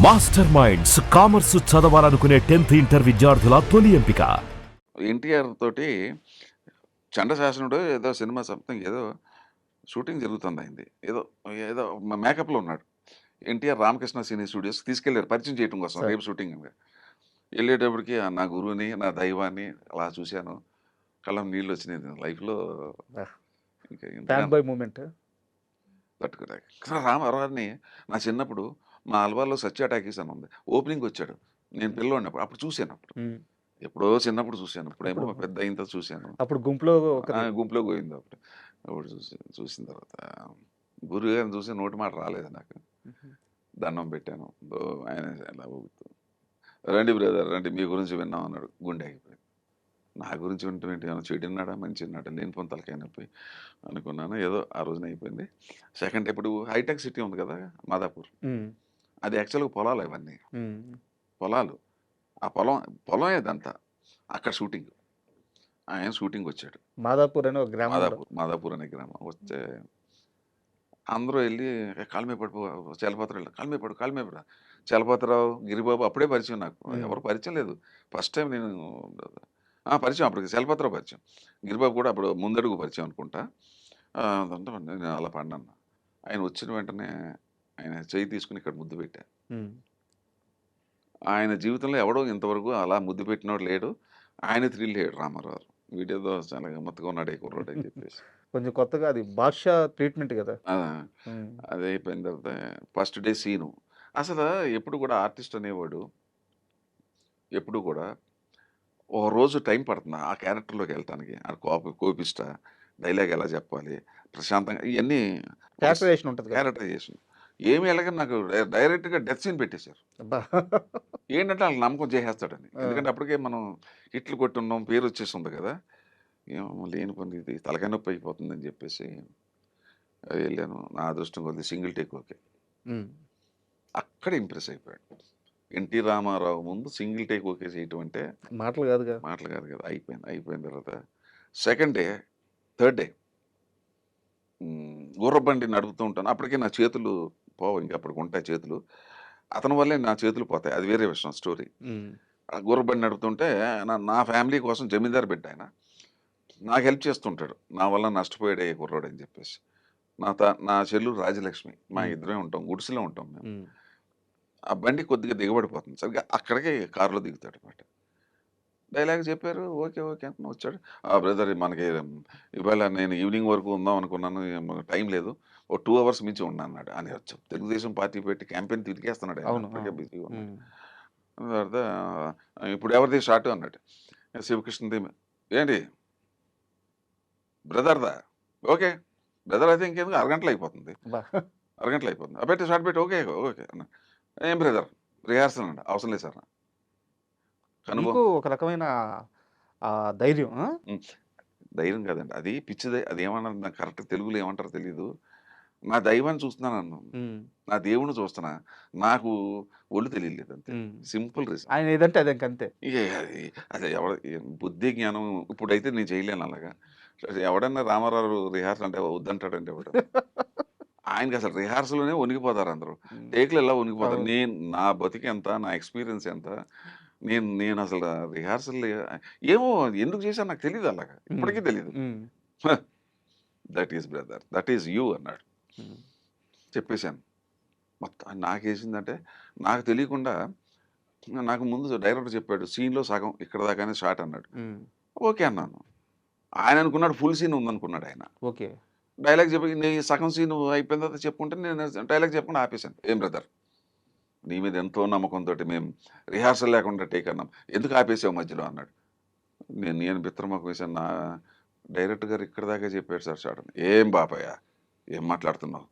Master minds commerce చదవాలనుకునే 10th inter విద్యార్థుల తొలి ఎంపిక. ఎన్టీఆర్ తోటి చండశాసనుడు ఏదో సినిమా సంథింగ్ ఏదో షూటింగ్ జరుగుతుంది అయింది ఏదో ఏదో మేకప్లో ఉన్నాడు. ఎన్టీఆర్ రామకృష్ణ సినీ స్టూడియోస్ తీసుకెళ్ళారు పరిచయం చేయడం కోసం సరే. రేపు షూటింగ్ అని. వెళ్ళేటప్పటికి నా గురువుని నా దైవాన్ని అలా చూశాను. కళ్ళం నీళ్ళు వచ్చినాయి లైఫ్లో. ఇంకా ఫ్యాన్ బాయ్ మూమెంట్. తట్టుకురా రామారావుని నా చిన్నప్పుడు మా అల్వాల్లో సత్య టాకీస్ అని ఉంది, ఓపెనింగ్ వచ్చాడు. నేను పిల్లవాడినప్పుడు అప్పుడు చూశాను. ఎప్పుడో చిన్నప్పుడు చూశాను, ఇప్పుడేమో పెద్ద అయిన తర్వాత చూశాను. అప్పుడు గుంపులో గుంపులో పోయింది అప్పుడు చూసిన తర్వాత గురువు గారిని చూసి నోటి మాట రాలేదు నాకు. దండం పెట్టాను. ఆయన ఎలా ఊగుతూ, రండి బ్రదర్ రండి మీ గురించి విన్నాం అన్నాడు. గుండె ఆగిపోయింది. నా గురించి వింటూ ఏమైనా చెడిన్నాడా మంచి ఉన్నాడా లేని పొంతలకై నొప్పి అనుకున్నాను. ఏదో ఆ రోజున అయిపోయింది. సెకండ్ ఇప్పుడు హైటెక్ సిటీ ఉంది కదా మాదాపూర్, అది యాక్చువల్గా పొలాలు ఇవన్నీ పొలాలు. ఆ పొలం ఏదంతా అక్కడ షూటింగ్. ఆయన షూటింగ్ వచ్చాడు. మాదాపూర్ అనే ఒక గ్రామం. మాదాపూర్ అనే గ్రామం వస్తే అందరూ వెళ్ళి కాళ్ళమే పడిపో చలపతిరావు కాళ్ళమే పడ చలపతిరావు గిరిబాబు అప్పుడే పరిచయం నాకు. ఎవరు పరిచయం లేదు. ఫస్ట్ టైం నేను పరిచయం అప్పటికి చలపతిరావు పరిచయం, గిరిబాబు కూడా అప్పుడు ముందడుగు పరిచయం అనుకుంటా. అదంతా నేను అలా పడినాను. ఆయన వచ్చిన వెంటనే ఆయన చెయ్యి తీసుకుని ఇక్కడ ముద్దు పెట్టా. ఆయన జీవితంలో ఎవడో ఇంతవరకు అలా ముద్దు పెట్టినోడు లేడు. ఆయన థ్రిల్ లేడు రామారావు. వీడియోతో చాలా గమ్మత్తుగా ఉన్నాడు ఈ కుర్రాడు అని చెప్పేసి. కొంచెం కొత్తగా అది బాద్షా ట్రీట్మెంట్ కదా. అది అయిపోయిన తర్వాత ఫస్ట్ డే సీను. అసలు ఎప్పుడు కూడా ఆర్టిస్ట్ అనేవాడు ఎప్పుడు కూడా ఒక రోజు టైం పడుతుంది ఆ క్యారెక్టర్లోకి వెళ్ళటానికి. ఆ కోపిష్ట డైలాగ్ ఎలా చెప్పాలి ప్రశాంతంగా ఇవన్నీ క్యారెక్టరైజేషన్ ఉంటుంది. క్యారెక్టరైజేషన్ ఏమి ఎలాగ నాకు డైరెక్ట్గా డెత్ సీన్ పెట్టేశారు. ఏంటంటే వాళ్ళకి నమ్మకం చేసేస్తాడని. ఎందుకంటే అప్పటికే మనం హిట్లు కొట్టున్నాం, పేరు వచ్చేస్తుంది కదా. ఏమో లేని పని ఇది తలకాయ నొప్పి అయిపోతుందని చెప్పేసి వెళ్ళాను. నా అదృష్టం కొద్ది సింగిల్ టేక్ ఓకే. అక్కడ ఇంప్రెస్ అయిపోయాడు. ఎన్టీ రామారావు ముందు సింగిల్ టేక్ ఓకే చేయటం అంటే మాటలు కాదు కదా. అయిపోయిన తర్వాత సెకండ్ డే థర్డ్ డే గుర్రబండి నడుపుతూ ఉంటాను. అప్పటికే నా చేతులు పోవు, ఇంకా అప్పటికి ఉంటాయి చేతులు. అతని వల్లే నా చేతులు పోతాయి, అది వేరే విషయం స్టోరీ. గుర్రబండి నడుపుతుంటే నా ఫ్యామిలీ కోసం జమీందారు బిడ్డ ఆయన నాకు హెల్ప్ చేస్తుంటాడు. నా వల్ల నష్టపోయాడే కుర్రాడు అని చెప్పేసి. నా చెల్లెలు రాజలక్ష్మి, మా ఇద్దరే ఉంటాం, గుడిసెలో ఉంటాం మేము. ఆ బండి కొద్దిగా దిగబడిపోతుంది. సరిగ్గా అక్కడికే కారులో దిగుతాడు అనమాట. డైలాగ్ చెప్పారు, ఓకే అంటున్నా వచ్చాడు. బ్రదర్ మనకి ఇవాళ నేను ఈవినింగ్ వరకు ఉందాం అనుకున్నాను, టైం లేదు, ఓ 2 hours మించి ఉన్నా అన్నాడు. అని వచ్చాం తెలుగుదేశం పార్టీ పెట్టి క్యాంపెయిన్ తిరిగేస్తున్నాడు. అప్పటికే బిజీగా ఉన్నాడు. తర్వాత ఇప్పుడు ఎవరిది షార్ట్ అన్నాడు. శివకృష్ణది. ఏంటి బ్రదర్దా? ఓకే బ్రదర్ అయితే ఇంకేందుకు అరగంటలు అయిపోతుంది. పెట్టి షార్ట్ పెట్టి ఓకే అన్న. ఏం బ్రదర్ రిహార్సల్ అండి? అవసరం లేదు సార్. ఒక రకమైన ధైర్యం. ధైర్యం కాదండి, అది పిచ్చిదే. అది ఏమన్నారు నాకు కరెక్ట్ తెలుగులో ఏమంటారో తెలీదు. నా దైవాన్ని చూస్తున్నాను అన్నాను, నా దేవుని చూస్తున్నా, నాకు ఒళ్ళు తెలియలేదు అంతే. Simple reason. ఆయన ఏదంటే అదే అంతే. అదే బుద్ధి జ్ఞానం ఇప్పుడైతే నేను చేయలేను అలాగా. ఎవడన్నా రామారావు రిహార్సల్ అంటే వద్దంటాడంటే ఎవడు? ఆయనకి అసలు రిహార్సల్లోనే వణికిపోతారు అందరూ. టేక్లు ఎలా వణికిపోతారు. నా బతికి ఎంత, నా ఎక్స్పీరియన్స్ ఎంత, నేను అసలు రిహార్సల్ ఏమో ఎందుకు చేశాను నాకు తెలియదు. అలాగా ఇప్పటికీ తెలియదు. That is brother, that is you అన్నాడు. చెప్పేశాను మొత్తం. నాకేసిందంటే నాకు తెలియకుండా నాకు ముందు డైరెక్టర్ చెప్పాడు, సీన్లో సగం ఇక్కడ దాకానే షార్ట్ అన్నాడు. ఓకే అన్నాను. ఆయన అనుకున్నాడు ఫుల్ సీన్ ఉందనుకున్నాడు ఆయన. ఓకే డైలాగ్ చెప్పి నేను సగం సీన్ అయిపోయిన తర్వాత చెప్పుకుంటే నేను డైలాగ్ చెప్పకుండా ఆపేశాను. ఏం బ్రదర్ నీ మీద ఎంతో నమ్మకంతో మేము రిహార్సల్ లేకుండా టేక్ అన్నాం, ఎందుకు ఆపేసావు మధ్యలో అన్నాడు. నేను బిత్రమొక్క వేసాను. నా డైరెక్టర్ గారు ఇక్కడ దాకా చెప్పాడు సార్ షార్ట్. ఏం బాపయ్య ఏం మాట్లాడుతున్నావు,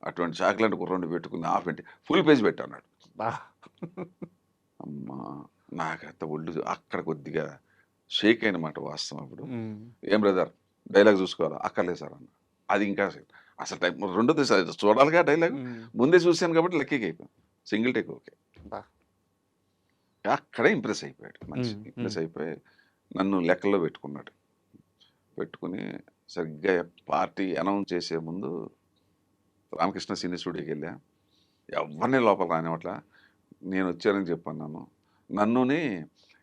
అటువంటి చాక్లెట్ కుర్రండి పెట్టుకుని హాఫ్ ఏంటి ఫుల్ పేజ్ పెట్టా అన్నాడు. అమ్మా నాకంత ఒళ్ళు అక్కడ కొద్దిగా షేక్ అయినమాట వాస్తవం. అప్పుడు ఏం బ్రదర్ డైలాగ్ చూసుకోవాలా? అక్కర్లేదు సార్ అన్న. అది ఇంకా అసలు టైం రెండోది చూడాలిగా డైలాగ్. ముందే చూశాను కాబట్టి లక్కీగా అయిపోయాను. Single take okay. అక్కడే ఇంప్రెస్ అయిపోయాడు. మంచి ఇంప్రెస్ అయిపోయి నన్ను లెక్కల్లో పెట్టుకుని సరిగ్గా పార్టీ అనౌన్స్ చేసే ముందు రామకృష్ణ సినీ స్టూడియోకి వెళ్ళా. ఎవరిని లోపల రానివట్ల. నేను వచ్చానని చెప్పన్నాను. నన్నుని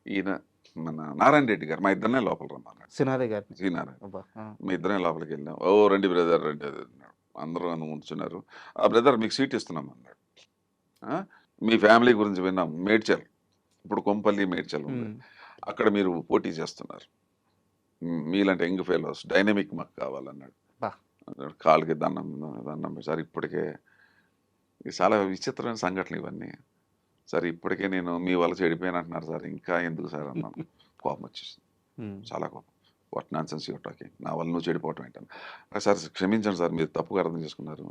ఈయన మన నారాయణ రెడ్డి గారు మా ఇద్దరినే లోపల రమ్మన్నాడు. సినారే గారిని. సీనారాయణ. అబ్బా! ఆ. మీ ఇద్దరే లోపలికి వెళ్ళాం. ఓ రండి బ్రదర్ రండి అది అన్నాడు. అందరూ నన్ను ఉంచున్నారు. ఆ బ్రదర్ మీకు సీట్ ఇస్తున్నాం అన్నాడు. ఆ, మీ ఫ్యామిలీ గురించి విన్నాం. మేడ్చల్, ఇప్పుడు కొంపల్లి మేడ్చల్ ఉంది, ఉమ్. అక్కడ మీరు పోటీ చేస్తున్నారు. మీలాంటి యంగ్ ఫెలోస్ డైనమిక్ మాకు కావాలన్నాడు. బా. అన్నాడు. కాళ్ళకి దండం దండం సార్, ఇప్పటికే ఇది చాలా విచిత్రమైన సంఘటనలు ఇవన్నీ సార్. ఇప్పటికే నేను మీ వల్ల చెడిపోయాను అంటున్నారు సార్, ఇంకా ఎందుకు సార్ అన్నాను. కోపం వచ్చేసింది, ఉమ్. చాలా కోపం. What non sense your talking, నా వల్ల నువ్వు చెడిపోవటం ఏంటని. సార్ క్షమించండి సార్, మీరు తప్పుగా అర్థం చేసుకున్నారు.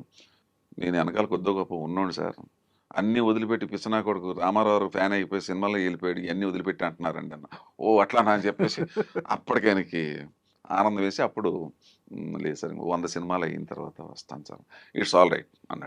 నేను వెనకాల కొద్దో గొప్ప ఉన్నోడు సార్. అన్నీ వదిలిపెట్టి పిచ్చనా కొడుకు రామారావు ఫ్యాన్ అయిపోయి సినిమాలో వెళ్ళిపోయాడు, ఇవన్నీ వదిలిపెట్టి అంటున్నారండి అన్న. ఓ అట్లా నా అని చెప్పేసి అప్పటికి ఆయనకి ఆనందం వేసి అప్పుడు లేదు సార్ 100 సినిమాలు అయిన తర్వాత వస్తాను సార్, ఇట్స్ ఆల్ రైట్ అన్నాడు.